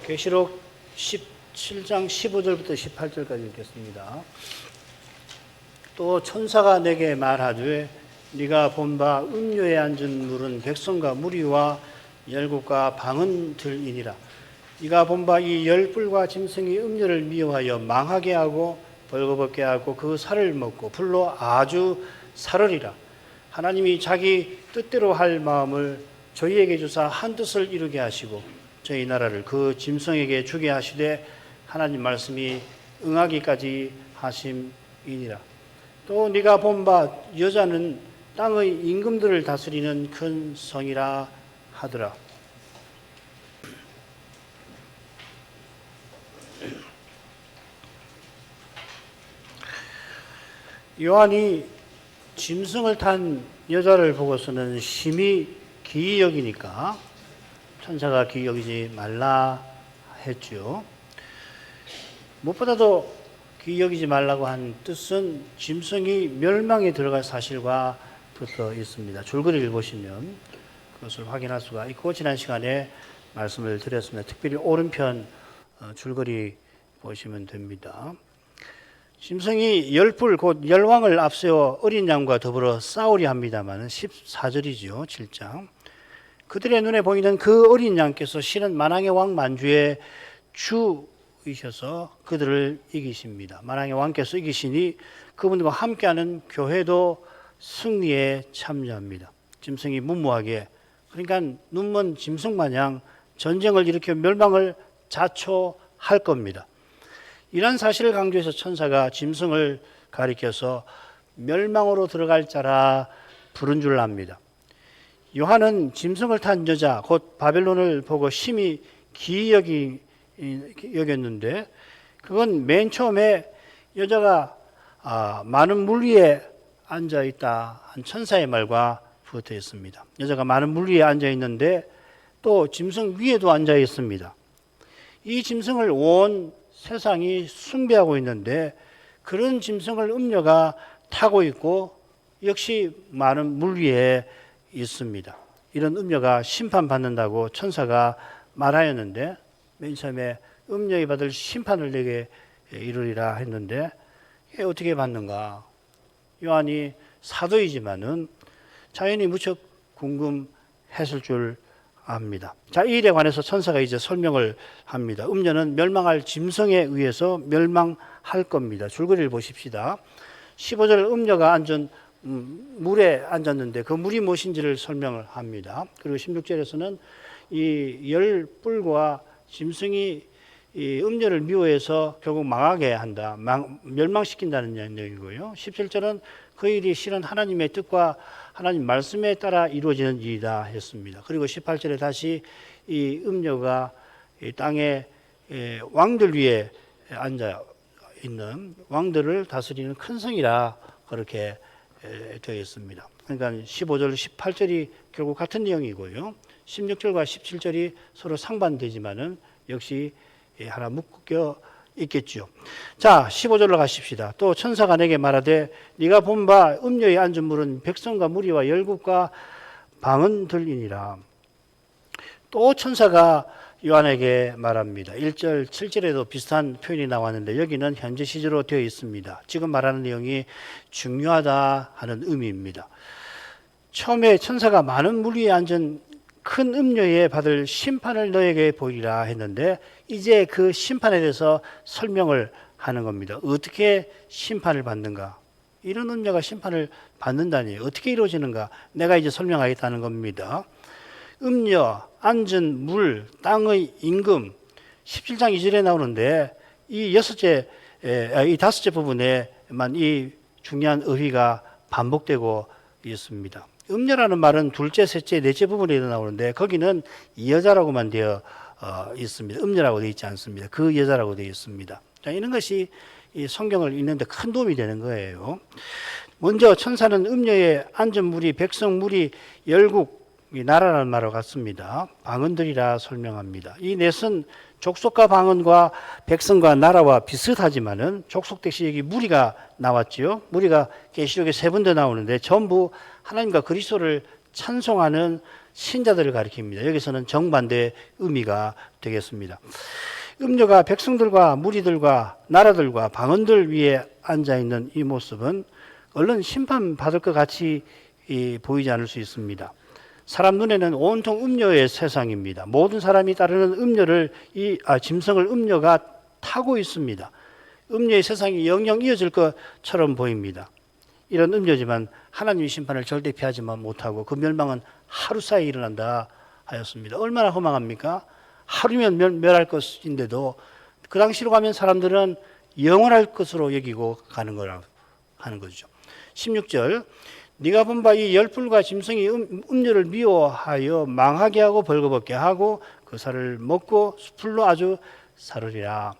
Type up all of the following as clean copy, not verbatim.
계시록 17장 15절부터 18절까지 읽겠습니다. 또 천사가 내게 말하되 네가 본 바 음료에 앉은 물은 백성과 무리와 열국과 방언들이니라. 네가 본 바 이 열불과 짐승이 음료를 미워하여 망하게 하고 벌거벗게 하고 그 살을 먹고 불로 아주 살으리라. 하나님이 자기 뜻대로 할 마음을 저희에게 주사 한 뜻을 이루게 하시고 저희 나라를 그 짐승에게 주게 하시되 하나님 말씀이 응하기까지 하심이니라. 또 네가 본 바 여자는 땅의 임금들을 다스리는 큰 성이라 하더라. 요한이 짐승을 탄 여자를 보고서는 심히 기이 여기니까 천사가 기이 여기지 말라 했죠. 무엇보다도 기이 여기지 말라고 한 뜻은 짐승이 멸망에 들어갈 사실과 붙어 있습니다. 줄거리를 보시면 그것을 확인할 수가 있고, 지난 시간에 말씀을 드렸습니다. 특별히 오른편 줄거리 보시면 됩니다. 짐승이 열불 곧 열왕을 앞세워 어린 양과 더불어 싸우려 합니다만 14절이죠. 7장. 그들의 눈에 보이는 그 어린 양께서 실은 만왕의 왕 만주의 주이셔서 그들을 이기십니다. 만왕의 왕께서 이기시니 그분과 함께하는 교회도 승리에 참여합니다. 짐승이 무모하게, 그러니까 눈먼 짐승 마냥 전쟁을 일으켜 멸망을 자초할 겁니다. 이런 사실을 강조해서 천사가 짐승을 가리켜서 멸망으로 들어갈 자라 부른 줄 압니다. 요한은 짐승을 탄 여자 곧 바벨론을 보고 심히 기이 여겼는데, 그건 맨 처음에 여자가 많은 물 위에 앉아있다 한 천사의 말과 붙어 있습니다. 여자가 많은 물 위에 앉아 있는데 또 짐승 위에도 앉아 있습니다. 이 짐승을 온 세상이 숭배하고 있는데 그런 짐승을 음녀가 타고 있고 역시 많은 물 위에 있습니다. 이런 음녀가 심판받는다고 천사가 말하였는데, 맨 처음에 음녀에 받을 심판을 내게 이루리라 했는데 이게 어떻게 받는가? 요한이 사도이지만은 자연히 무척 궁금했을 줄 압니다. 자, 이 일에 관해서 천사가 이제 설명을 합니다. 음녀는 멸망할 짐승에 의해서 멸망할 겁니다. 줄거리를 보십시다. 15절 음녀가 앉은 물에 앉았는데 그 물이 무엇인지를 설명을 합니다. 그리고 16절에서는 이 열불과 짐승이 이 음녀를 미워해서 결국 망하게 한다, 멸망시킨다는 내용이고요. 17절은 그 일이 실은 하나님의 뜻과 하나님 말씀에 따라 이루어지는 일이다 했습니다. 그리고 18절에 다시 이 음녀가 이 땅의 왕들 위에 앉아 있는 왕들을 다스리는 큰 성이라 그렇게 되어 있습니다. 그러니까 15절, 18절이 결국 같은 내용이고요. 16절과 17절이 서로 상반되지만은 역시 하나 묶여 있겠죠. 자, 15절로 가십시다. 또 천사가 내게 말하되 네가 본 바 음녀에 앉은 물은 백성과 무리와 열국과 방언들이니라. 또 천사가 요한에게 말합니다. 1절, 7절에도 비슷한 표현이 나왔는데 여기는 현재 시제로 되어 있습니다. 지금 말하는 내용이 중요하다 하는 의미입니다. 처음에 천사가 많은 물 위에 앉은 큰 음녀에 받을 심판을 너에게 보이리라 했는데 이제 그 심판에 대해서 설명을 하는 겁니다. 어떻게 심판을 받는가? 이런 음녀가 심판을 받는다니 어떻게 이루어지는가? 내가 이제 설명하겠다는 겁니다. 음녀, 앉은 물, 땅의 임금, 17장 2절에 나오는데 이 다섯째 부분에만 이 중요한 의의가 반복되고 있습니다. 음녀라는 말은 둘째, 셋째, 넷째 부분에 나오는데 거기는 이 여자라고만 되어 있습니다. 음녀라고 되어 있지 않습니다. 그 여자라고 되어 있습니다. 자, 이런 것이 이 성경을 읽는데 큰 도움이 되는 거예요. 먼저 천사는 음녀에 앉은 물이 백성, 무리, 열국, 나라라는 말과 같습니다. 방언들이라 설명합니다. 이 넷은 족속과 방언과 백성과 나라와 비슷하지만은 족속 대신 여기 무리가 나왔지요. 무리가 계시록에 3번 더 나오는데 전부 하나님과 그리스도를 찬송하는 신자들을 가리킵니다. 여기서는 정반대의 의미가 되겠습니다. 음녀가 백성들과 무리들과 나라들과 방언들 위에 앉아있는 이 모습은 얼른 심판받을 것 같이 보이지 않을 수 있습니다. 사람 눈에는 온통 음녀의 세상입니다. 모든 사람이 따르는 짐승을 음녀가 타고 있습니다. 음녀의 세상이 영영 이어질 것처럼 보입니다. 이런 음녀지만 하나님의 심판을 절대 피하지만 못하고 그 멸망은 하루 사이에 일어난다 하였습니다. 얼마나 허망합니까? 하루면 멸할 것인데도 그 당시로 가면 사람들은 영원할 것으로 여기고 가는 거죠. 16절 네가 본 바 이 열풀과 짐승이 음녀를 미워하여 망하게 하고 벌거벗게 하고 그 살을 먹고 수풀로 아주 사르리라.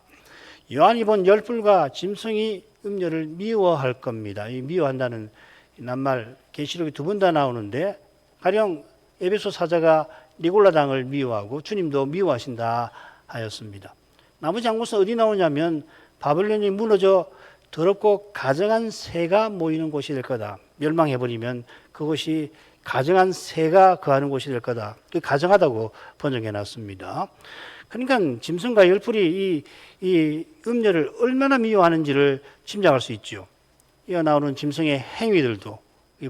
요한이 본 열풀과 짐승이 음녀를 미워할 겁니다. 이 미워한다는 낱말 계시록에 2번 다 나오는데 가령 에베소 사자가 니골라 당을 미워하고 주님도 미워하신다 하였습니다. 나머지 한 곳은 어디 나오냐면 바벨론이 무너져 더럽고 가증한 새가 모이는 곳이 될 거다. 멸망해버리면 그것이 가증한 새가 거하는 곳이 될 거다. 가증하다고 번역해 놨습니다. 그러니까 짐승과 열풀이 이 음녀를 얼마나 미워하는지를 짐작할 수 있죠. 이어 나오는 짐승의 행위들도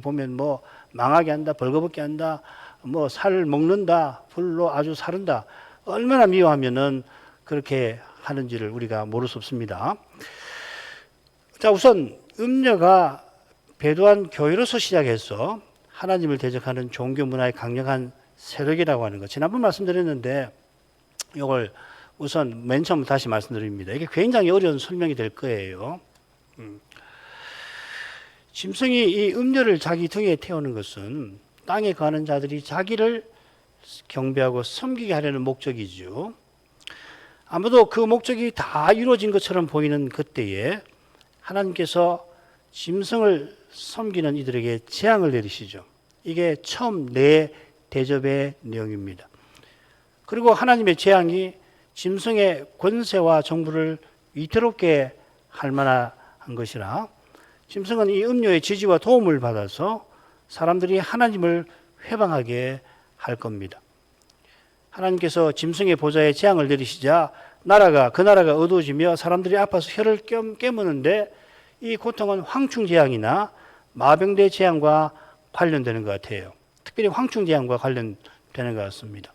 보면 뭐 망하게 한다, 벌거벗게 한다, 뭐 살을 먹는다, 불로 아주 사른다. 얼마나 미워하면은 그렇게 하는지를 우리가 모를 수 없습니다. 자, 우선 음녀가 배도한 교회로서 시작해서 하나님을 대적하는 종교 문화의 강력한 세력이라고 하는 것. 지난번 말씀드렸는데 이걸 우선 맨 처음 다시 말씀드립니다. 이게 굉장히 어려운 설명이 될 거예요. 짐승이 이 음녀를 자기 등에 태우는 것은 땅에 거하는 자들이 자기를 경배하고 섬기게 하려는 목적이죠. 아무도 그 목적이 다 이루어진 것처럼 보이는 그때에 하나님께서 짐승을 섬기는 이들에게 재앙을 내리시죠. 이게 처음 네 대접의 내용입니다. 그리고 하나님의 재앙이 짐승의 권세와 정부를 위태롭게 할 만한 것이라 짐승은 이 음녀의 지지와 도움을 받아서 사람들이 하나님을 회방하게 할 겁니다. 하나님께서 짐승의 보좌에 재앙을 내리시자 그 나라가 어두워지며 사람들이 아파서 혀를 깨무는데 이 고통은 황충재앙이나 마병대 재앙과 관련되는 것 같아요. 특별히 황충재앙과 관련되는 것 같습니다.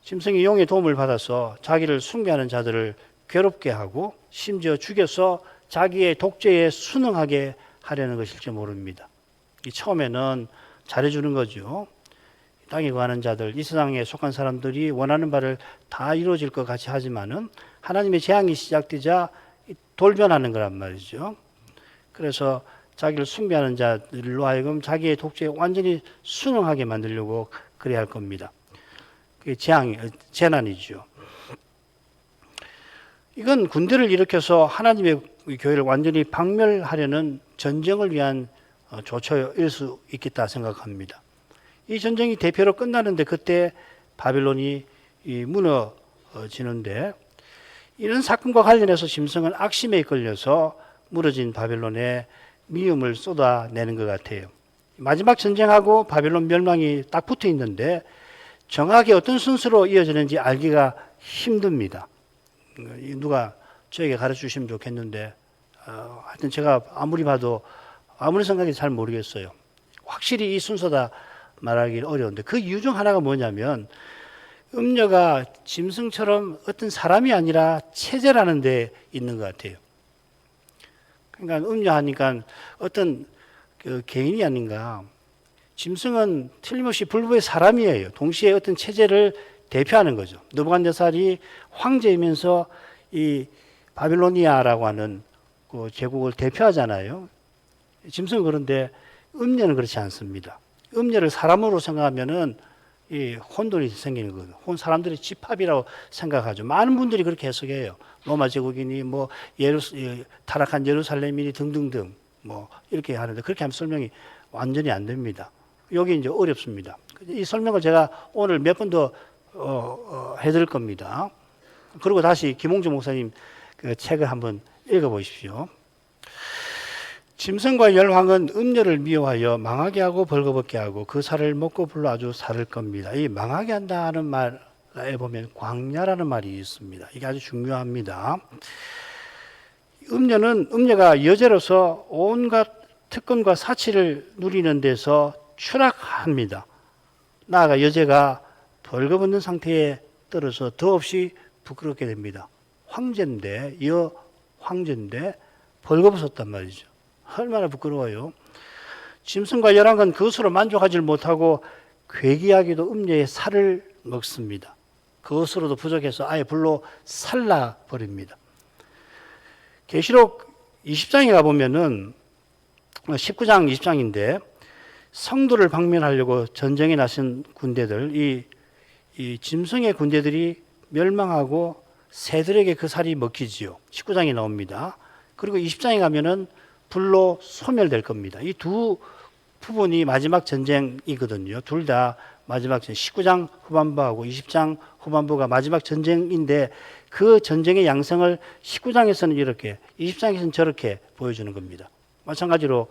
짐승이 용의 도움을 받아서 자기를 숭배하는 자들을 괴롭게 하고 심지어 죽여서 자기의 독재에 순응하게 하려는 것일지 모릅니다. 처음에는 잘해주는 거죠. 땅에 거하는 자들, 이 세상에 속한 사람들이 원하는 바를 다 이루어질 것 같이 하지만은 하나님의 재앙이 시작되자 돌변하는 거란 말이죠. 그래서 자기를 숭배하는 자들로 하여금 자기의 독재에 완전히 순응하게 만들려고 그래야 할 겁니다. 그게 재난이죠. 이건 군대를 일으켜서 하나님의 교회를 완전히 박멸하려는 전쟁을 위한 조처일 수 있겠다 생각합니다. 이 전쟁이 대표로 끝나는데 그때 바벨론이 무너지는데 이런 사건과 관련해서 짐승은 악심에 이끌려서 무너진 바벨론에 미움을 쏟아내는 것 같아요. 마지막 전쟁하고 바벨론 멸망이 딱 붙어 있는데 정확히 어떤 순서로 이어지는지 알기가 힘듭니다. 누가 저에게 가르쳐 주시면 좋겠는데 하여튼 제가 아무리 생각해도 잘 모르겠어요. 확실히 이 순서다 말하기 어려운데 그 이유 중 하나가 뭐냐면 음녀가 짐승처럼 어떤 사람이 아니라 체제라는 데 있는 것 같아요. 그러니까 음녀하니까 어떤 개인이 아닌가. 짐승은 틀림없이 불법의 사람이에요. 동시에 어떤 체제를 대표하는 거죠. 느부갓네살이 황제이면서 이 바빌로니아라고 하는 그 제국을 대표하잖아요. 짐승은 그런데 음녀는 그렇지 않습니다. 음녀를 사람으로 생각하면은 이 혼돈이 생기는 거예요. 사람들이 집합이라고 생각하죠. 많은 분들이 그렇게 해석해요. 로마 제국이니 뭐 타락한 예루살렘이니 등등등 뭐 이렇게 하는데 그렇게 하면 설명이 완전히 안 됩니다. 여기 이제 어렵습니다. 이 설명을 제가 오늘 몇 번 더 해드릴 겁니다. 그리고 다시 김홍주 목사님 그 책을 한번 읽어보십시오. 짐승과 열왕은 음녀를 미워하여 망하게 하고 벌거벗게 하고 그 살을 먹고 불러 아주 살을 겁니다. 이 망하게 한다는 말에 보면 광야라는 말이 있습니다. 이게 아주 중요합니다. 음녀가 여자로서 온갖 특권과 사치를 누리는 데서 추락합니다. 나아가 여자가 벌거벗는 상태에 떨어져 더없이 부끄럽게 됩니다. 황제인데 황제인데 벌거벗었단 말이죠. 얼마나 부끄러워요. 짐승과 열왕은 그것으로 만족하지 못하고 괴기하게도 음녀의 살을 먹습니다. 그것으로도 부족해서 아예 불로 살라버립니다. 계시록 20장에 가보면은 19장 20장인데 성도를 방면하려고 전쟁에 나선 군대들, 이 짐승의 군대들이 멸망하고 새들에게 그 살이 먹히지요. 19장에 나옵니다. 그리고 20장에 가면은 불로 소멸될 겁니다. 이 두 부분이 마지막 전쟁이거든요. 둘 다 마지막 전쟁, 19장 후반부하고 20장 후반부가 마지막 전쟁인데 그 전쟁의 양상을 19장에서는 이렇게, 20장에서는 저렇게 보여주는 겁니다. 마찬가지로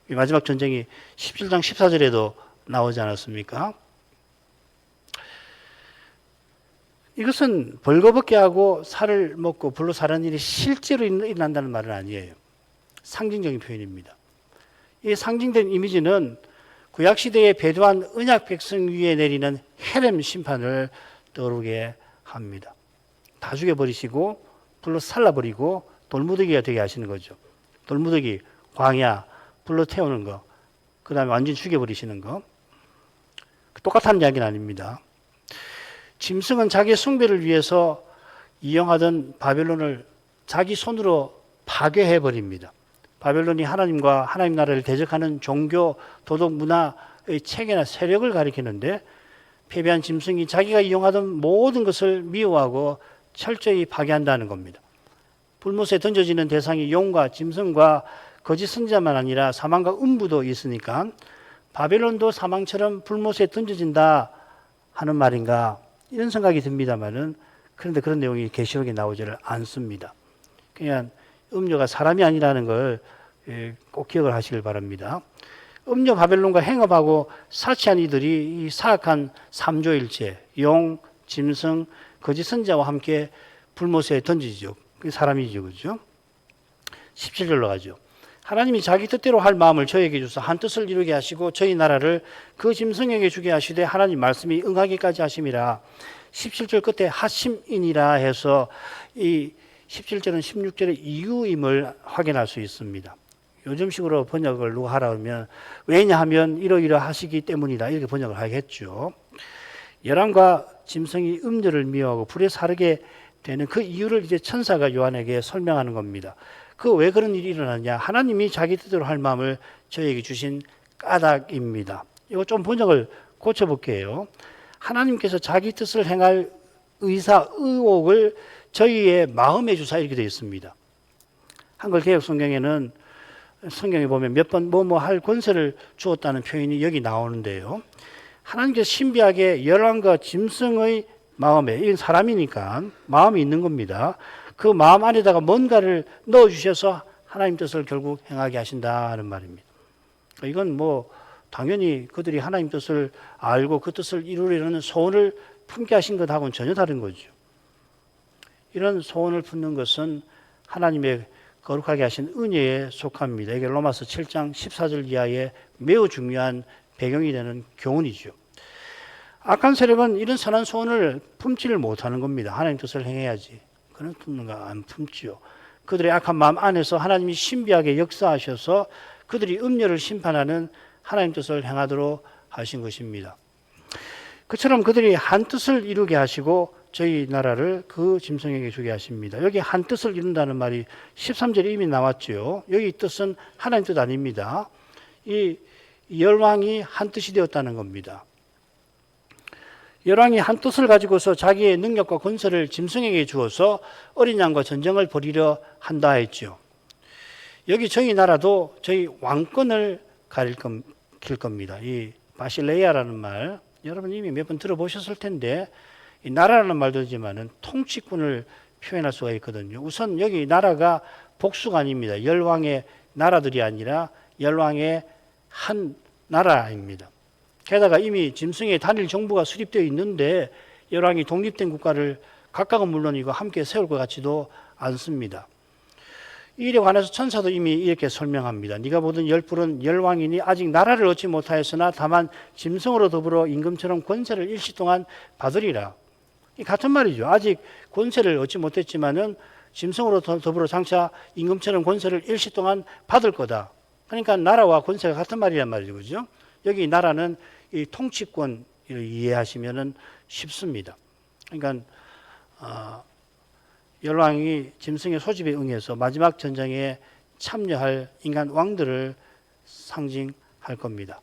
이 마지막 전쟁이 17장 14절에도 나오지 않았습니까? 이것은 벌거벗게 하고 살을 먹고 불로 사는 일이 실제로 일어난다는 말은 아니에요. 상징적인 표현입니다. 이 상징된 이미지는 구약시대에 배도한 언약 백성 위에 내리는 헤렘 심판을 떠오르게 합니다. 다 죽여버리시고 불로 살라버리고 돌무더기가 되게 하시는 거죠. 돌무더기, 광야, 불로 태우는 거, 그 다음에 완전히 죽여버리시는 거. 똑같은 이야기는 아닙니다. 짐승은 자기의 숭배를 위해서 이용하던 바벨론을 자기 손으로 파괴해버립니다. 바벨론이 하나님과 하나님 나라를 대적하는 종교, 도덕, 문화의 체계나 세력을 가리키는데 패배한 짐승이 자기가 이용하던 모든 것을 미워하고 철저히 파괴한다는 겁니다. 불못에 던져지는 대상이 용과 짐승과 거짓 선지자만 아니라 사망과 음부도 있으니까 바벨론도 사망처럼 불못에 던져진다 하는 말인가 이런 생각이 듭니다만은 그런데 그런 내용이 계시록에 나오지를 않습니다. 그냥 음녀가 사람이 아니라는 걸 꼭 기억을 하시길 바랍니다. 음녀 바벨론과 행업하고 사치한 이들이 이 사악한 삼조일체, 용, 짐승, 거짓 선지자와 함께 불못에 던지죠. 그게 사람이죠, 그죠? 17절로 가죠. 하나님이 자기 뜻대로 할 마음을 저에게 주사 한 뜻을 이루게 하시고 저희 나라를 그 짐승에게 주게 하시되 하나님 말씀이 응하기까지 하심이라. 17절 끝에 하심이니라 해서 이 17절은 16절의 이유임을 확인할 수 있습니다. 요즘식으로 번역을 누가 하라 그러면 왜냐하면 이러이러하시기 때문이다 이렇게 번역을 하겠죠. 열왕과 짐승이 음녀를 미워하고 불에 사르게 되는 그 이유를 이제 천사가 요한에게 설명하는 겁니다. 그 왜 그런 일이 일어나냐? 하나님이 자기 뜻대로 할 마음을 저에게 주신 까닭입니다. 이거 좀 번역을 고쳐볼게요. 하나님께서 자기 뜻을 행할 의욕을 저희의 마음에 주사 이렇게 되어 있습니다. 한글 개역 성경에는 성경에 보면 몇 번 뭐뭐 할 권세를 주었다는 표현이 여기 나오는데요. 하나님께서 신비하게 열왕과 짐승의 마음에, 이건 사람이니까 마음이 있는 겁니다. 그 마음 안에다가 뭔가를 넣어주셔서 하나님 뜻을 결국 행하게 하신다는 말입니다. 이건 뭐 당연히 그들이 하나님 뜻을 알고 그 뜻을 이루려는 소원을 품게 하신 것하고는 전혀 다른 거죠. 이런 소원을 품는 것은 하나님의 거룩하게 하신 은혜에 속합니다. 이게 로마서 7장 14절 이하의 매우 중요한 배경이 되는 교훈이죠. 악한 세력은 이런 선한 소원을 품지를 못하는 겁니다. 하나님 뜻을 행해야지. 그런 품는가 안 품지요. 그들의 악한 마음 안에서 하나님이 신비하게 역사하셔서 그들이 음녀를 심판하는 하나님 뜻을 행하도록 하신 것입니다. 그처럼 그들이 한 뜻을 이루게 하시고 저희 나라를 그 짐승에게 주게 하십니다. 여기 한 뜻을 이룬다는 말이 13절에 이미 나왔죠. 여기 뜻은 하나님 뜻 아닙니다. 이 열왕이 한 뜻이 되었다는 겁니다. 열왕이 한 뜻을 가지고서 자기의 능력과 권세를 짐승에게 주어서 어린 양과 전쟁을 벌이려 한다 했죠. 여기 저희 나라도 저희 왕권을 가리킬 겁니다. 이 바실레이아라는 말 여러분 이미 몇 번 들어보셨을 텐데 이 나라라는 말도 되지만은 통치권을 표현할 수가 있거든요. 우선 여기 나라가 복수가 아닙니다. 열왕의 나라들이 아니라 열왕의 한 나라입니다. 게다가 이미 짐승의 단일 정부가 수립되어 있는데 열왕이 독립된 국가를 각각은 물론이고 함께 세울 것 같지도 않습니다. 이 일에 관해서 천사도 이미 이렇게 설명합니다. 네가 보던 열불은 열왕이니 아직 나라를 얻지 못하였으나 다만 짐승으로 더불어 임금처럼 권세를 일시 동안 받으리라. 이 같은 말이죠. 아직 권세를 얻지 못했지만은 짐승으로 더불어 장차 임금처럼 권세를 일시 동안 받을 거다. 그러니까 나라와 권세가 같은 말이란 말이죠. 그죠? 여기 나라는 이 통치권을 이해하시면은 쉽습니다. 그러니까 열왕이 짐승의 소집에 응해서 마지막 전쟁에 참여할 인간 왕들을 상징할 겁니다.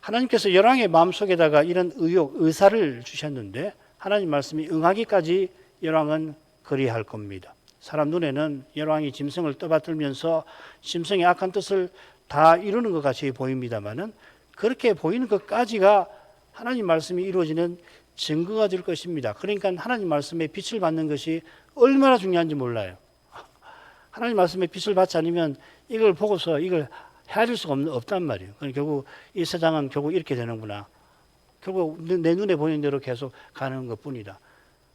하나님께서 열왕의 마음속에다가 이런 의사를 주셨는데 하나님 말씀이 응하기까지 열왕은 그리할 겁니다. 사람 눈에는 열왕이 짐승을 떠받들면서 짐승의 악한 뜻을 다 이루는 것 같이 보입니다만은 그렇게 보이는 것까지가 하나님 말씀이 이루어지는 증거가 될 것입니다. 그러니까 하나님 말씀에 빛을 받는 것이 얼마나 중요한지 몰라요. 하나님 말씀에 빛을 받지 않으면 이걸 보고서 이걸 헤아릴 수가 없단 말이에요. 결국 이 세상은 결국 이렇게 되는구나. 결국 내 눈에 보이는 대로 계속 가는 것뿐이다.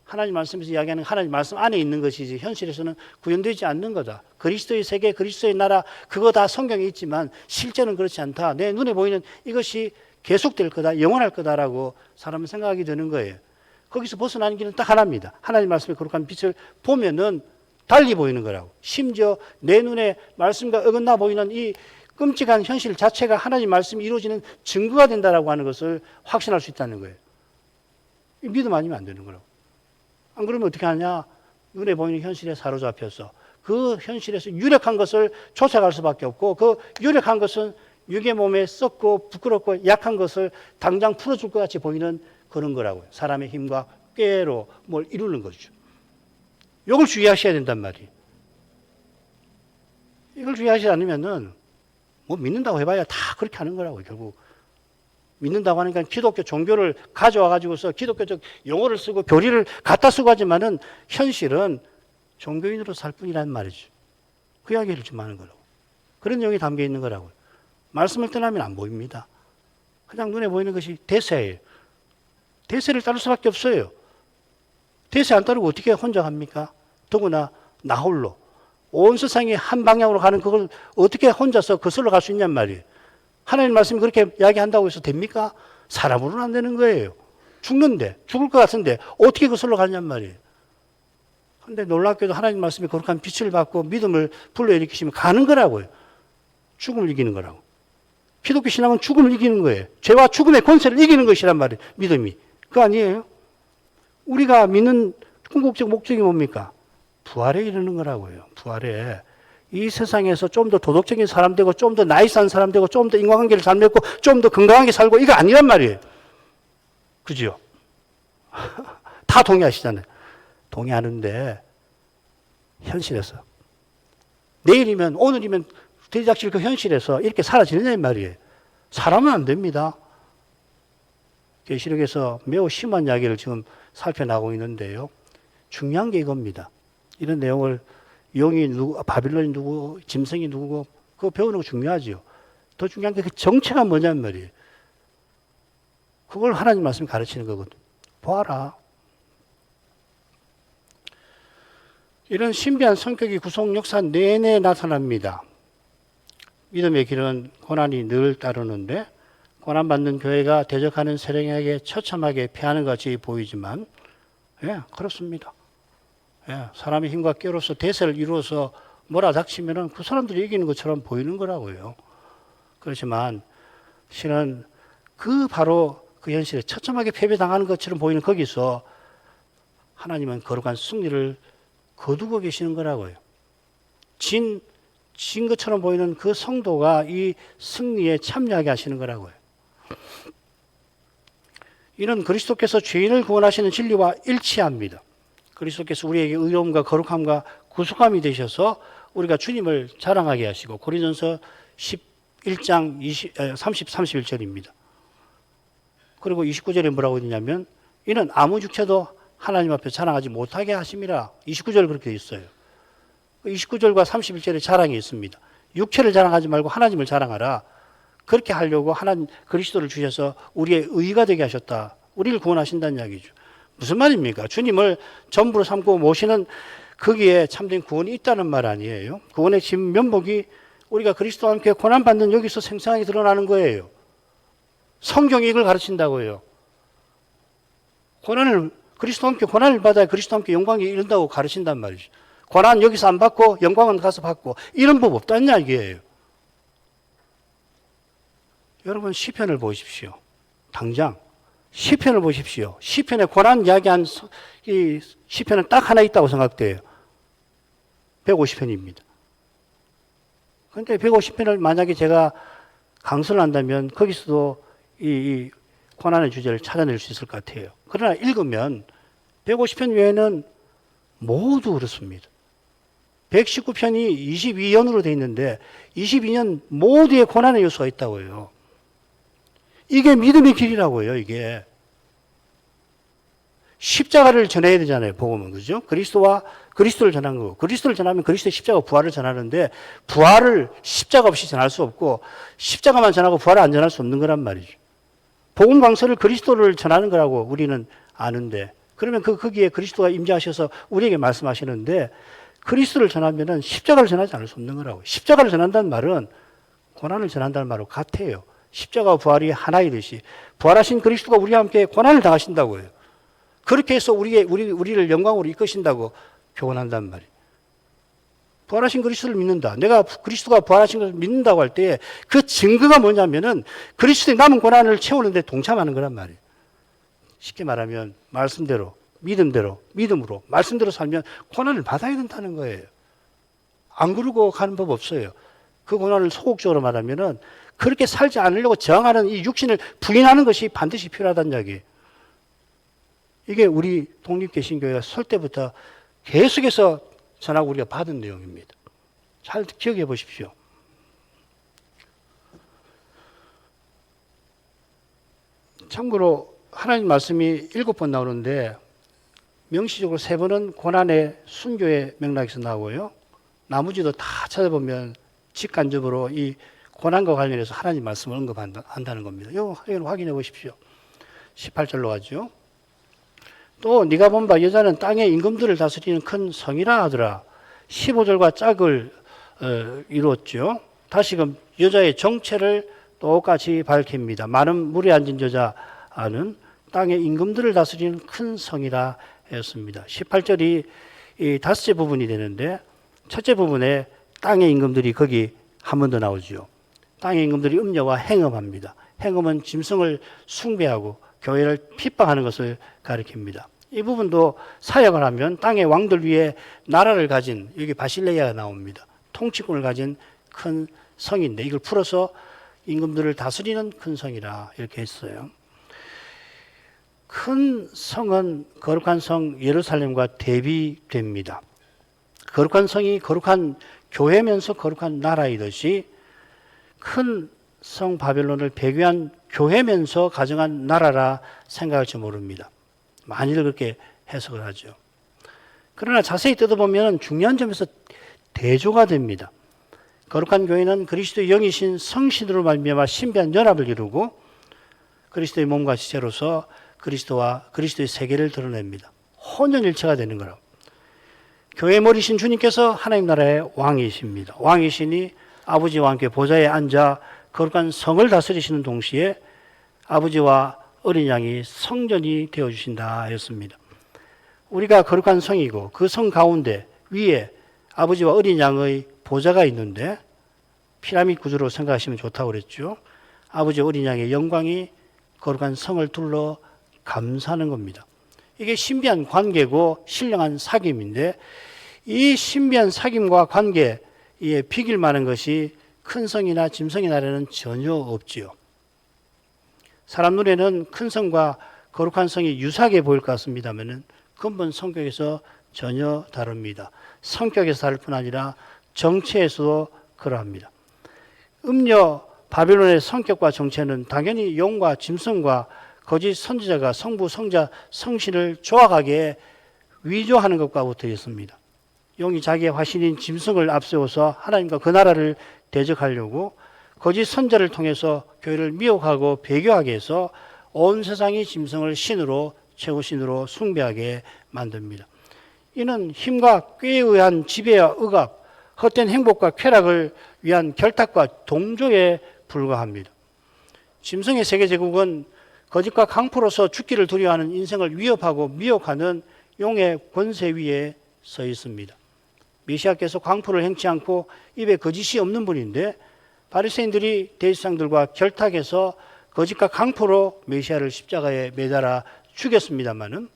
하나님 말씀에서 이야기하는 하나님 말씀 안에 있는 것이지 현실에서는 구현되지 않는 거다. 그리스도의 세계, 그리스도의 나라 그거 다 성경에 있지만 실제는 그렇지 않다. 내 눈에 보이는 이것이 계속될 거다, 영원할 거다라고 사람은 생각하게 되는 거예요. 거기서 벗어나는 길은 딱 하나입니다. 하나님 말씀의 거룩한 빛을 보면은 달리 보이는 거라고. 심지어 내 눈에 말씀과 어긋나 보이는 이 끔찍한 현실 자체가 하나님 말씀이 이루어지는 증거가 된다라고 하는 것을 확신할 수 있다는 거예요. 믿음 아니면 안 되는 거라고. 안 그러면 어떻게 하냐? 눈에 보이는 현실에 사로잡혀서 그 현실에서 유력한 것을 쫓아갈 수밖에 없고 그 유력한 것은 육의 몸에 썩고 부끄럽고 약한 것을 당장 풀어줄 것 같이 보이는 그런 거라고요. 사람의 힘과 꾀로 뭘 이루는 거죠. 이걸 주의하셔야 된단 말이에요. 이걸 주의하지 않으면은 뭐 믿는다고 해봐야 다 그렇게 하는 거라고요. 결국 믿는다고 하니까 기독교 종교를 가져와 가지고서 기독교적 용어를 쓰고 교리를 갖다 쓰고 하지만은 현실은 종교인으로 살 뿐이란 말이죠. 그 이야기를 좀 하는 거라고. 그런 내용이 담겨 있는 거라고요. 말씀을 떠나면 안 보입니다. 그냥 눈에 보이는 것이 대세예요. 대세를 따를 수밖에 없어요. 대세 안 따르고 어떻게 혼자 갑니까? 더구나 나 홀로. 온 세상이 한 방향으로 가는 그걸 어떻게 혼자서 거슬러 갈 수 있냔 말이에요. 하나님 말씀이 그렇게 이야기한다고 해서 됩니까? 사람으로는 안 되는 거예요. 죽는데, 죽을 것 같은데 어떻게 거슬러 가냔 말이에요. 그런데 놀랍게도 하나님 말씀이 거룩한 빛을 받고 믿음을 불러일으키시면 가는 거라고요. 죽음을 이기는 거라고. 기독교 신앙은 죽음을 이기는 거예요. 죄와 죽음의 권세를 이기는 것이란 말이에요. 믿음이. 그거 아니에요? 우리가 믿는 궁극적 목적이 뭡니까? 부활에 이르는 거라고요. 부활에. 이 세상에서 좀 더 도덕적인 사람 되고 좀 더 나이스한 사람 되고 좀 더 인간관계를 잘 맺고 좀 더 건강하게 살고 이거 아니란 말이에요. 그죠? 다 동의하시잖아요. 동의하는데 현실에서 내일이면 오늘이면 대작실 그 현실에서 이렇게 사라지느냐 이 말이에요. 사람은 안 됩니다. 계시록에서 매우 심한 이야기를 지금 살펴나가고 있는데요. 중요한 게 이겁니다. 이런 내용을 영이 누구, 바빌론이 누구, 짐승이 누구고 그거 배우는 거 중요하죠. 더 중요한 게 그 정체가 뭐냐는 말이에요. 그걸 하나님 말씀이 가르치는 거거든. 보아라. 이런 신비한 성격이 구속 역사 내내 나타납니다. 믿음의 길은 고난이 늘 따르는데 고난받는 교회가 대적하는 세력에게 처참하게 패하는 것 같이 보이지만 예, 그렇습니다. 예, 사람의 힘과 꾀로서 대세를 이루어서 몰아닥치면은 그 사람들이 이기는 것처럼 보이는 거라고요. 그렇지만 실은 바로 그 현실에 처참하게 패배당하는 것처럼 보이는 거기서 하나님은 거룩한 승리를 거두고 계시는 거라고요. 진 것처럼 보이는 그 성도가 이 승리에 참여하게 하시는 거라고요. 이는 그리스도께서 죄인을 구원하시는 진리와 일치합니다. 그리스도께서 우리에게 의로움과 거룩함과 구속함이 되셔서 우리가 주님을 자랑하게 하시고 고린도전서 11장 31절입니다. 그리고 29절에 뭐라고 되냐면 이는 아무 육체도 하나님 앞에 자랑하지 못하게 하심이라. 29절 그렇게 되어 있어요. 29절과 31절에 자랑이 있습니다. 육체를 자랑하지 말고 하나님을 자랑하라. 그렇게 하려고 하나님 그리스도를 주셔서 우리의 의가 되게 하셨다. 우리를 구원하신다는 이야기죠. 무슨 말입니까? 주님을 전부로 삼고 모시는 거기에 참된 구원이 있다는 말 아니에요. 구원의 진면목이 우리가 그리스도와 함께 고난받는 여기서 생생하게 드러나는 거예요. 성경이 이걸 가르친다고요. 그리스도와 함께 고난을 받아야 그리스도와 함께 영광에 이른다고 가르친단 말이죠. 고난 여기서 안 받고 영광은 가서 받고 이런 법 없다는 이야기예요. 여러분 시편을 보십시오. 당장 시편을 보십시오. 시편에 고난 이야기한 이 시편은 딱 하나 있다고 생각돼요. 150편입니다. 그런데 150편을 만약에 제가 강설을 한다면 거기서도 이 고난의 주제를 찾아낼 수 있을 것 같아요. 그러나 읽으면 150편 외에는 모두 그렇습니다. 119편이 22년으로 되어 있는데 22년 모두의 고난의 요소가 있다고 해요. 이게 믿음의 길이라고요, 이게. 십자가를 전해야 되잖아요, 복음은. 그죠? 그리스도를 전한 거고. 그리스도를 전하면 그리스도의 십자가 부활을 전하는데, 부활을 십자가 없이 전할 수 없고, 십자가만 전하고 부활을 안 전할 수 없는 거란 말이죠. 복음 강서를 그리스도를 전하는 거라고 우리는 아는데, 그러면 거기에 그리스도가 임재하셔서 우리에게 말씀하시는데, 그리스도를 전하면은 십자가를 전하지 않을 수 없는 거라고. 십자가를 전한다는 말은 고난을 전한다는 말로 같아요. 십자가와 부활이 하나이듯이 부활하신 그리스도가 우리와 함께 고난을 당하신다고요. 그렇게 해서 우리를 영광으로 이끄신다고 교훈한단 말이에요. 부활하신 그리스도를 믿는다. 내가 그리스도가 부활하신 것을 믿는다고 할 때 그 증거가 뭐냐면은 그리스도의 남은 고난을 채우는데 동참하는 거란 말이에요. 쉽게 말하면 말씀대로, 믿음으로, 말씀대로 살면 고난을 받아야 된다는 거예요. 안 그러고 가는 법 없어요. 그 고난을 소극적으로 말하면은 그렇게 살지 않으려고 저항하는 이 육신을 부인하는 것이 반드시 필요하다는 이야기예요. 이게 우리 독립개신교회가 설 때부터 계속해서 전하고 우리가 받은 내용입니다. 잘 기억해 보십시오. 참고로 하나님 말씀이 7번 나오는데 명시적으로 3번은 고난의 순교의 맥락에서 나오고요. 나머지도 다 찾아보면 직간접으로 이 고난과 관련해서 하나님 말씀을 언급한다는 겁니다. 이거 확인해 보십시오. 18절로 가죠. 또 네가 본 바 여자는 땅의 임금들을 다스리는 큰 성이라 하더라. 15절과 짝을 이루었죠. 다시금 여자의 정체를 똑같이 밝힙니다. 많은 물에 앉은 여자는 땅의 임금들을 다스리는 큰 성이라 했습니다. 18절이 이 다섯째 부분이 되는데 첫째 부분에 땅의 임금들이 거기 한 번 더 나오죠. 땅의 임금들이 음녀와 행음합니다. 행음은 짐승을 숭배하고 교회를 핍박하는 것을 가리킵니다. 이 부분도 사역을 하면 땅의 왕들 위에 나라를 가진, 여기 바실레이아가 나옵니다. 통치권을 가진 큰 성인데 이걸 풀어서 임금들을 다스리는 큰 성이라 이렇게 했어요. 큰 성은 거룩한 성 예루살렘과 대비됩니다. 거룩한 성이 거룩한 교회면서 거룩한 나라이듯이 큰 성 바벨론을 배교한 교회면서 가정한 나라라 생각할지 모릅니다. 많이들 그렇게 해석을 하죠. 그러나 자세히 뜯어보면 중요한 점에서 대조가 됩니다. 거룩한 교회는 그리스도의 영이신 성신으로 말미암아 신비한 연합을 이루고 그리스도의 몸과 지체로서 그리스도와 그리스도의 세계를 드러냅니다. 혼연일체가 되는 거라고. 교회의 머리신 주님께서 하나님 나라의 왕이십니다. 왕이시니 아버지와 함께 보좌에 앉아 거룩한 성을 다스리시는 동시에 아버지와 어린 양이 성전이 되어주신다 했습니다. 우리가 거룩한 성이고 그 성 가운데 위에 아버지와 어린 양의 보좌가 있는데 피라미드 구조로 생각하시면 좋다고 그랬죠. 아버지와 어린 양의 영광이 거룩한 성을 둘러 감싸는 겁니다. 이게 신비한 관계고 신령한 사귐인데 이 신비한 사귐과 관계에 비길 만한 것이 큰 성이나 짐승의 나라에는 전혀 없지요. 사람 눈에는 큰 성과 거룩한 성이 유사하게 보일 것 같습니다만 근본 성격에서 전혀 다릅니다. 성격에서 다를 뿐 아니라 정체에서도 그러합니다. 음녀 바벨론의 성격과 정체는 당연히 용과 짐승과 거짓 선지자가 성부, 성자, 성신을 조악하게 위조하는 것과 붙어 있습니다. 용이 자기의 화신인 짐승을 앞세워서 하나님과 그 나라를 대적하려고 거짓 선자를 통해서 교회를 미혹하고 배교하게 해서 온 세상이 짐승을 신으로 최고신으로 숭배하게 만듭니다. 이는 힘과 꾀에 의한 지배와 억압, 헛된 행복과 쾌락을 위한 결탁과 동조에 불과합니다. 짐승의 세계 제국은 거짓과 강포로서 죽기를 두려워하는 인생을 위협하고 미혹하는 용의 권세 위에 서 있습니다. 메시아께서 강포를 행치 않고 입에 거짓이 없는 분인데 바리새인들이 대제사장들과 결탁해서 거짓과 강포로 메시아를 십자가에 매달아 죽였습니다마는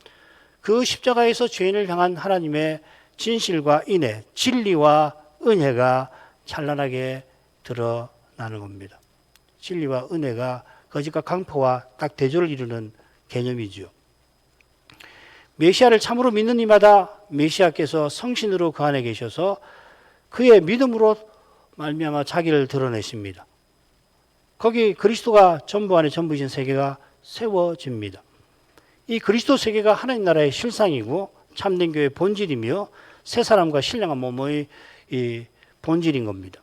그 십자가에서 죄인을 향한 하나님의 진실과 인애, 진리와 은혜가 찬란하게 드러나는 겁니다. 진리와 은혜가 거짓과 강포와 딱 대조를 이루는 개념이죠. 메시아를 참으로 믿는 이마다 메시아께서 성신으로 그 안에 계셔서 그의 믿음으로 말미암아 자기를 드러내십니다. 거기 그리스도가 전부 안에 전부이신 세계가 세워집니다. 이 그리스도 세계가 하나님 나라의 실상이고 참된 교회의 본질이며 새 사람과 신령한 몸의 이 본질인 겁니다.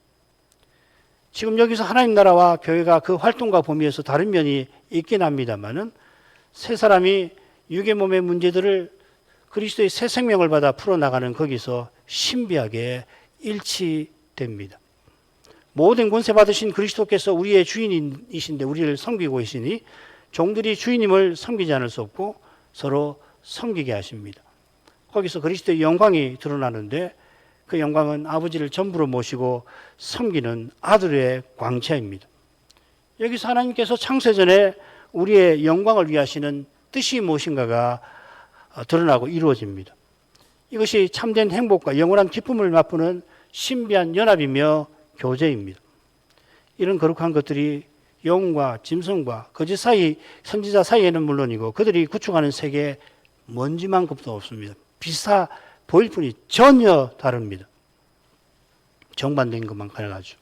지금 여기서 하나님 나라와 교회가 그 활동과 범위에서 다른 면이 있긴 합니다만은 새 사람이 육의 몸의 문제들을 그리스도의 새 생명을 받아 풀어나가는 거기서 신비하게 일치됩니다. 모든 권세 받으신 그리스도께서 우리의 주인이신데 우리를 섬기고 계시니 종들이 주인님을 섬기지 않을 수 없고 서로 섬기게 하십니다. 거기서 그리스도의 영광이 드러나는데 그 영광은 아버지를 전부로 모시고 섬기는 아들의 광채입니다. 여기서 하나님께서 창세전에 우리의 영광을 위하시는 뜻이 무엇인가가 드러나고 이루어집니다. 이것이 참된 행복과 영원한 기쁨을 맛보는 신비한 연합이며 교제입니다. 이런 거룩한 것들이 영과 짐승과 거짓 사이, 선지자 사이에는 물론이고 그들이 구축하는 세계에 먼지만큼도 없습니다. 비슷해 보일 뿐이 전혀 다릅니다. 정반대인 것만 가능하죠.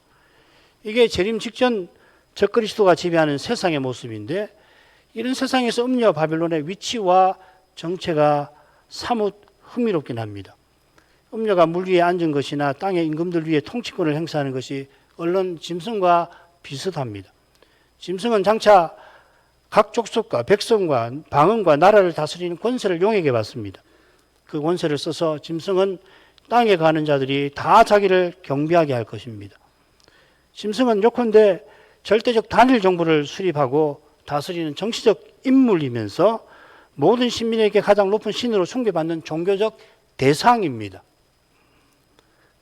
이게 재림 직전 적그리스도가 지배하는 세상의 모습인데 이런 세상에서 음녀 바벨론의 위치와 정체가 사뭇 흥미롭긴 합니다. 음녀가 물 위에 앉은 것이나 땅의 임금들 위에 통치권을 행사하는 것이 얼른 짐승과 비슷합니다. 짐승은 장차 각 족속과 백성과 방언과 나라를 다스리는 권세를 용에게 받습니다. 그 권세를 써서 짐승은 땅에 가는 자들이 다 자기를 경배하게 할 것입니다. 짐승은 요컨대 절대적 단일 정부를 수립하고 다스리는 정치적 인물이면서 모든 신민에게 가장 높은 신으로 숭배받는 종교적 대상입니다.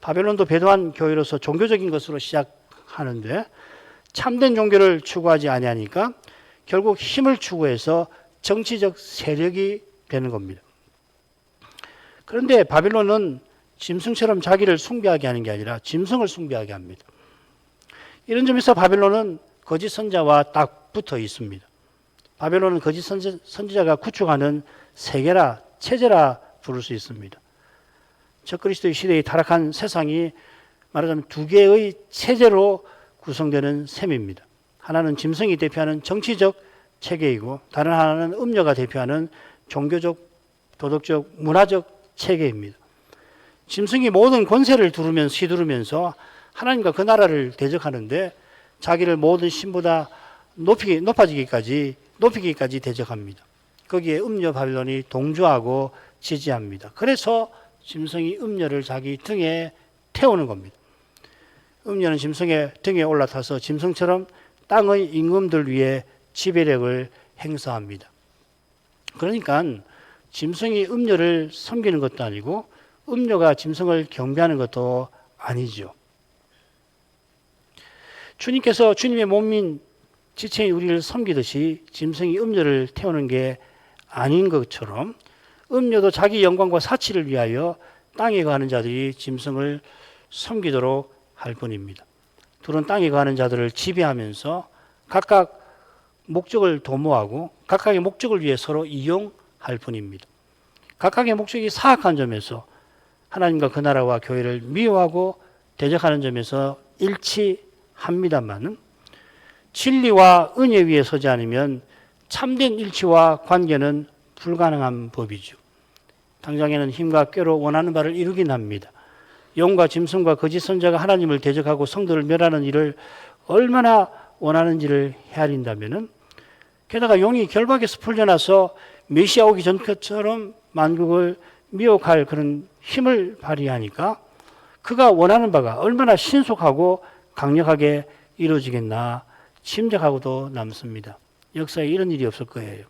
바벨론도 배도한 교회로서 종교적인 것으로 시작하는데 참된 종교를 추구하지 아니하니까 결국 힘을 추구해서 정치적 세력이 되는 겁니다. 그런데 바벨론은 짐승처럼 자기를 숭배하게 하는 게 아니라 짐승을 숭배하게 합니다. 이런 점에서 바벨론은 거짓 선자와 딱 붙어 있습니다. 바벨론은 거짓 선지자가 구축하는 세계라, 체제라 부를 수 있습니다. 적그리스도의 시대에 타락한 세상이 말하자면 두 개의 체제로 구성되는 셈입니다. 하나는 짐승이 대표하는 정치적 체계이고 다른 하나는 음녀가 대표하는 종교적, 도덕적, 문화적 체계입니다. 짐승이 모든 권세를 휘두르면서 하나님과 그 나라를 대적하는데 자기를 모든 신보다 높이기까지 대적합니다. 거기에 음녀 바벨론이 동조하고 지지합니다. 그래서 짐승이 음녀를 자기 등에 태우는 겁니다. 음녀는 짐승의 등에 올라타서 짐승처럼 땅의 임금들 위에 지배력을 행사합니다. 그러니까 짐승이 음녀를 섬기는 것도 아니고 음녀가 짐승을 경배하는 것도 아니죠. 주님께서 주님의 몸인 지체인 우리를 섬기듯이 짐승이 음녀를 태우는 게 아닌 것처럼 음녀도 자기 영광과 사치를 위하여 땅에 거하는 자들이 짐승을 섬기도록 할 뿐입니다. 둘은 땅에 거하는 자들을 지배하면서 각각 목적을 도모하고 각각의 목적을 위해 서로 이용할 뿐입니다. 각각의 목적이 사악한 점에서 하나님과 그 나라와 교회를 미워하고 대적하는 점에서 일치합니다만 진리와 은혜 위에 서지 않으면 참된 일치와 관계는 불가능한 법이죠. 당장에는 힘과 꾀로 원하는 바를 이루긴 합니다. 용과 짐승과 거짓 선자가 하나님을 대적하고 성도를 멸하는 일을 얼마나 원하는지를 헤아린다면은, 게다가 용이 결박에서 풀려나서 메시아 오기 전처럼 만국을 미혹할 그런 힘을 발휘하니까 그가 원하는 바가 얼마나 신속하고 강력하게 이루어지겠나 짐작하고도 남습니다. 역사에 이런 일이 없을 거예요.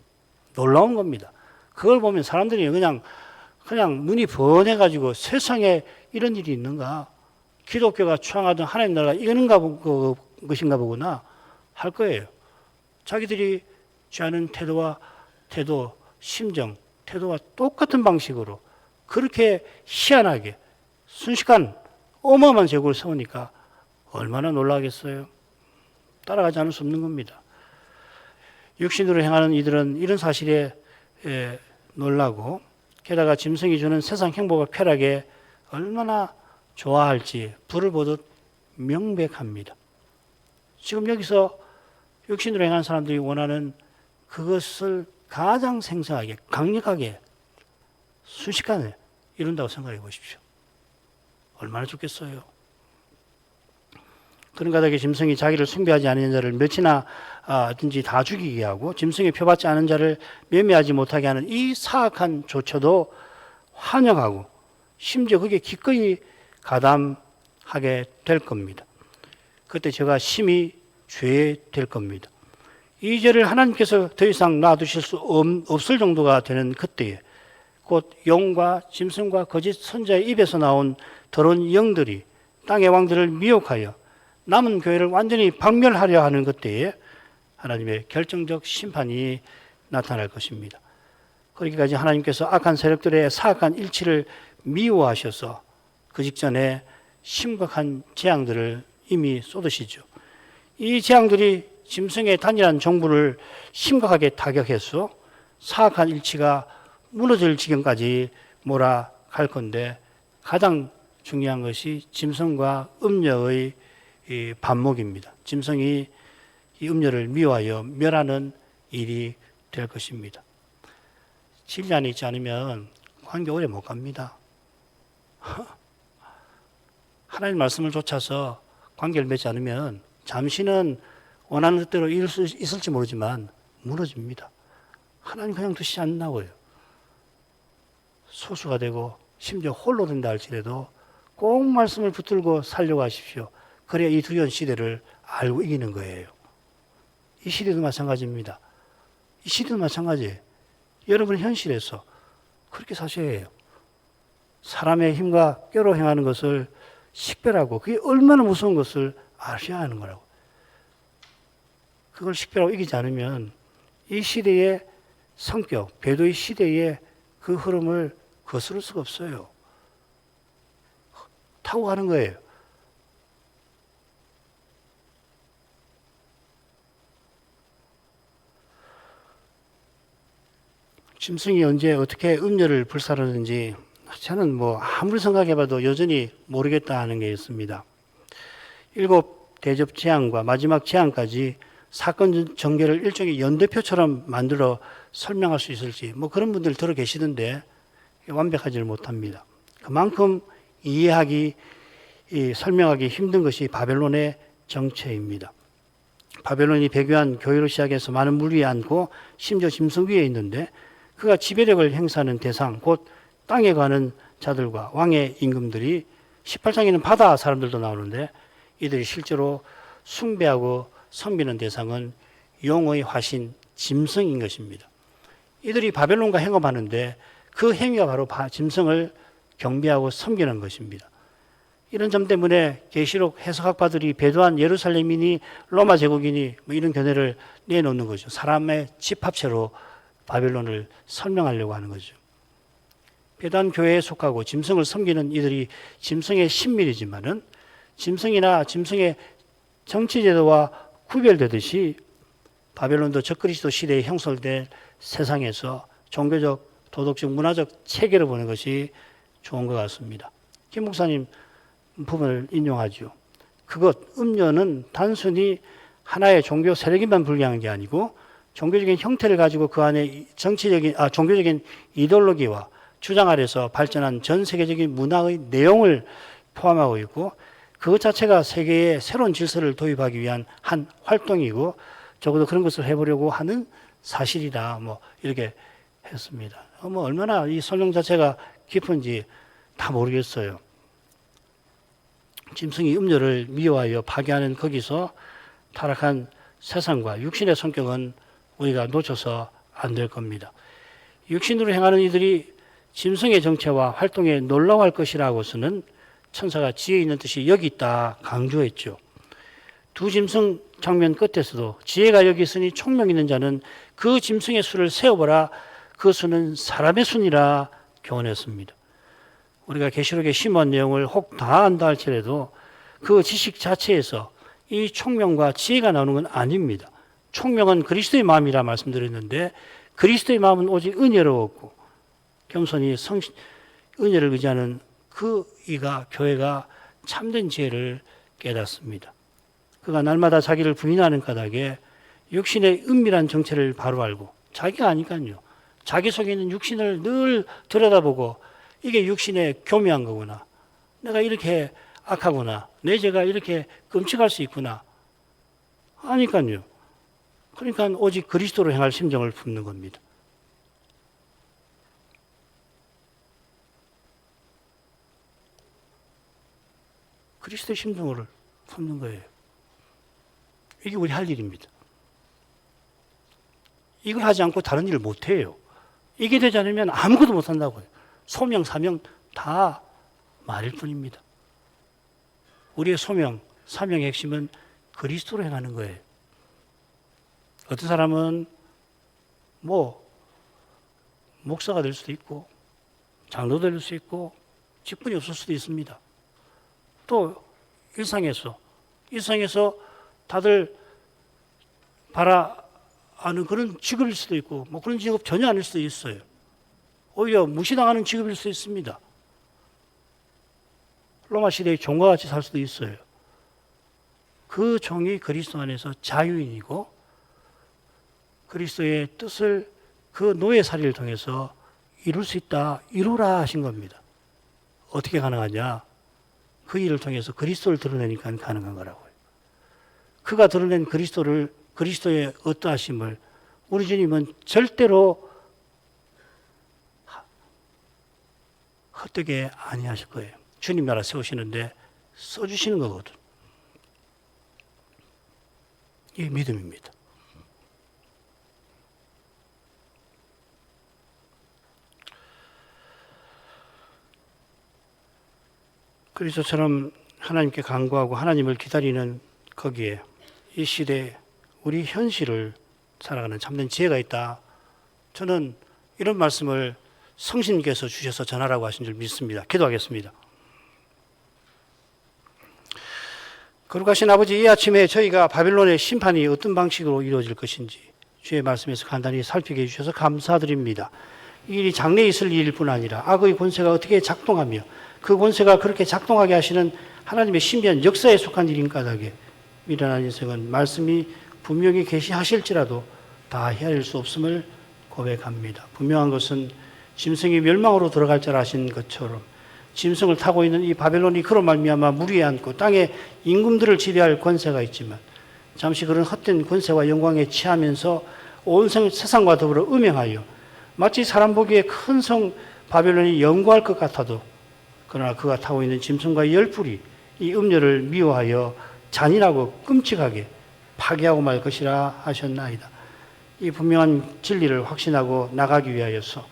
놀라운 겁니다. 그걸 보면 사람들이 그냥 눈이 번해가지고 세상에 이런 일이 있는가? 기독교가 추앙하던 하나님 나라가 이건가 것인가 보구나 할 거예요. 자기들이 취하는 태도, 심정, 태도와 똑같은 방식으로 그렇게 희한하게 순식간 어마어마한 제국을 세우니까 얼마나 놀라겠어요. 따라가지 않을 수 없는 겁니다. 육신으로 행하는 이들은 이런 사실에 놀라고, 게다가 짐승이 주는 세상 행복과 쾌락에 얼마나 좋아할지 불을 보듯 명백합니다. 지금 여기서 육신으로 행하는 사람들이 원하는 그것을 가장 생생하게, 강력하게 순식간에 이룬다고 생각해 보십시오. 얼마나 좋겠어요. 그런 까닭에 짐승이 자기를 숭배하지 않는 자를 몇이나 든지 다 죽이게 하고 짐승이 표받지 않은 자를 매매하지 못하게 하는 이 사악한 조처도 환영하고 심지어 그게 기꺼이 가담하게 될 겁니다. 그때 제가 심히 죄될 겁니다. 이 죄를 하나님께서 더 이상 놔두실 수 없을 정도가 되는 그때에 곧 용과 짐승과 거짓 선자의 입에서 나온 더러운 영들이 땅의 왕들을 미혹하여 남은 교회를 완전히 박멸하려 하는 그때에 하나님의 결정적 심판이 나타날 것입니다. 그러기까지 하나님께서 악한 세력들의 사악한 일치를 미워하셔서 그 직전에 심각한 재앙들을 이미 쏟으시죠. 이 재앙들이 짐승의 단일한 정부를 심각하게 타격해서 사악한 일치가 무너질 지경까지 몰아갈 건데, 가장 중요한 것이 짐승과 음녀의 이 반목입니다. 짐승이 이 음녀를 미워하여 멸하는 일이 될 것입니다. 진리 안에 있지 않으면 관계 오래 못 갑니다. 하나님 말씀을 쫓아서 관계를 맺지 않으면 잠시는 원하는 뜻대로 이룰 수 있을지 모르지만 무너집니다. 하나님 그냥 두시지 않나고요. 소수가 되고 심지어 홀로 된다 할지라도 꼭 말씀을 붙들고 살려고 하십시오. 그래야 이 두려운 시대를 알고 이기는 거예요. 이 시대도 마찬가지입니다. 이 시대도 마찬가지예요. 여러분은 현실에서 그렇게 사셔야 해요. 사람의 힘과 꾀로 행하는 것을 식별하고 그게 얼마나 무서운 것을 아셔야 하는 거라고. 그걸 식별하고 이기지 않으면 이 시대의 성격, 배도의 시대의 그 흐름을 거스를 수가 없어요. 타고 가는 거예요. 짐승이 언제 어떻게 음녀를 불살하는지 저는 아무리 생각해봐도 여전히 모르겠다 하는 게 있습니다. 7 대접 재앙과 마지막 재앙까지 사건 전개를 일종의 연대표처럼 만들어 설명할 수 있을지 그런 분들 들어 계시던데 완벽하지를 못합니다. 그만큼 이해하기, 설명하기 힘든 것이 바벨론의 정체입니다. 바벨론이 배교한 교회로 시작해서 많은 물 위에 앉고 심지어 짐승 위에 있는데 그가 지배력을 행사하는 대상, 곧 땅에 가는 자들과 왕의 임금들이 18장에는 바다 사람들도 나오는데 이들이 실제로 숭배하고 섬기는 대상은 용의 화신 짐승인 것입니다. 이들이 바벨론과 행업하는데 그 행위가 바로 짐승을 경배하고 섬기는 것입니다. 이런 점 때문에 계시록 해석학파들이 배도한 예루살렘이니 로마 제국이니 이런 견해를 내놓는 거죠. 사람의 집합체로 바벨론을 설명하려고 하는 거죠. 배단 교회에 속하고 짐승을 섬기는 이들이 짐승의 신밀이지만은 짐승이나 짐승의 정치제도와 구별되듯이 바벨론도 적그리스도 시대에 형성된 세상에서 종교적, 도덕적, 문화적 체계를 보는 것이 좋은 것 같습니다. 김 목사님 부분을 인용하죠. 그것, 음료는 단순히 하나의 종교 세력에만 불과한 게 아니고 종교적인 형태를 가지고 그 안에 종교적인 이데올로기와 주장 아래서 발전한 전 세계적인 문화의 내용을 포함하고 있고 그것 자체가 세계에 새로운 질서를 도입하기 위한 한 활동이고 적어도 그런 것을 해보려고 하는 사실이다. 뭐 이렇게 했습니다. 뭐 얼마나 이 설명 자체가 깊은지 다 모르겠어요. 짐승이 음료를 미워하여 파괴하는 거기서 타락한 세상과 육신의 성격은 우리가 놓쳐서 안 될 겁니다. 육신으로 행하는 이들이 짐승의 정체와 활동에 놀라워할 것이라고서는 천사가 지혜 있는 뜻이 여기 있다 강조했죠. 두 짐승 장면 끝에서도 지혜가 여기 있으니 총명 있는 자는 그 짐승의 수를 세어보라. 그 수는 사람의 수니라 교훈했습니다. 우리가 계시록에 심오한 내용을 혹 다 안다 할지라도 그 지식 자체에서 이 총명과 지혜가 나오는 건 아닙니다. 총명은 그리스도의 마음이라 말씀드렸는데 그리스도의 마음은 오직 은혜로웠고 겸손히 은혜를 의지하는 그 이가 교회가 참된 지혜를 깨닫습니다. 그가 날마다 자기를 부인하는 까닭에 육신의 은밀한 정체를 바로 알고 자기가 아니까요. 자기 속에 있는 육신을 늘 들여다보고 이게 육신의 교묘한 거구나. 내가 이렇게 악하구나. 내 죄가 이렇게 끔찍할 수 있구나. 아니까요. 그러니까 오직 그리스도로 행할 심정을 품는 겁니다. 그리스도의 심정을 품는 거예요. 이게 우리 할 일입니다. 이걸 하지 않고 다른 일을 못 해요. 이게 되지 않으면 아무것도 못 한다고요. 소명, 사명 다 말일 뿐입니다. 우리의 소명, 사명의 핵심은 그리스도로 행하는 거예요. 어떤 사람은 목사가 될 수도 있고 장로가 될 수도 있고 직분이 없을 수도 있습니다. 또 일상에서 다들 바라아는 그런 직업일 수도 있고 그런 직업 전혀 아닐 수도 있어요. 오히려 무시당하는 직업일 수도 있습니다. 로마 시대의 종과 같이 살 수도 있어요. 그 종이 그리스도 안에서 자유인이고 그리스도의 뜻을 그 노예살이를 통해서 이룰 수 있다. 이루라 하신 겁니다. 어떻게 가능하냐? 그 일을 통해서 그리스도를 드러내니까 가능한 거라고요. 그가 드러낸 그리스도의 어떠하심을 우리 주님은 절대로 헛되게 아니하실 거예요. 주님 나라 세우시는데 써주시는 거거든. 이게 믿음입니다. 그리스도처럼 하나님께 간구하고 하나님을 기다리는 거기에 이 시대에 우리 현실을 살아가는 참된 지혜가 있다. 저는 이런 말씀을 성신께서 주셔서 전하라고 하신 줄 믿습니다. 기도하겠습니다. 거룩하신 아버지, 이 아침에 저희가 바빌론의 심판이 어떤 방식으로 이루어질 것인지 주의 말씀에서 간단히 살피게 해주셔서 감사드립니다. 이 일이 장래에 있을 일일 뿐 아니라 악의 권세가 어떻게 작동하며 그 권세가 그렇게 작동하게 하시는 하나님의 신비한 역사에 속한 일인 까닭에 미련한 인생은 말씀이 분명히 계시하실지라도 다 헤아릴 수 없음을 고백합니다. 분명한 것은 짐승이 멸망으로 들어갈 줄 아신 것처럼 짐승을 타고 있는 이 바벨론이 그로 말미암아 물 위에 앉고 땅의 임금들을 지배할 권세가 있지만 잠시 그런 헛된 권세와 영광에 취하면서 온 세상과 더불어 음행하여 마치 사람 보기에 큰 성 바벨론이 영구할 것 같아도 그러나 그가 타고 있는 짐승과 열불이 이 음료를 미워하여 잔인하고 끔찍하게 파괴하고 말 것이라 하셨나이다. 이 분명한 진리를 확신하고 나가기 위하여서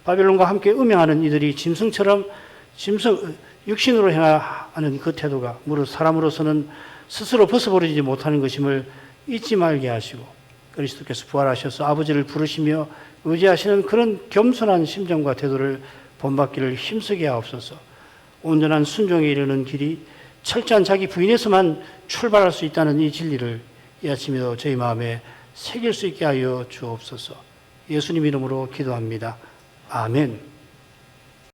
바벨론과 함께 음행하는 이들이 짐승처럼 육신으로 행하는 그 태도가 무릇 사람으로서는 스스로 벗어버리지 못하는 것임을 잊지 말게 하시고 그리스도께서 부활하셔서 아버지를 부르시며 의지하시는 그런 겸손한 심정과 태도를 본받기를 힘쓰게 하옵소서. 온전한 순종에 이르는 길이 철저한 자기 부인에서만 출발할 수 있다는 이 진리를 이 아침에도 저희 마음에 새길 수 있게 하여 주옵소서. 예수님 이름으로 기도합니다. 아멘.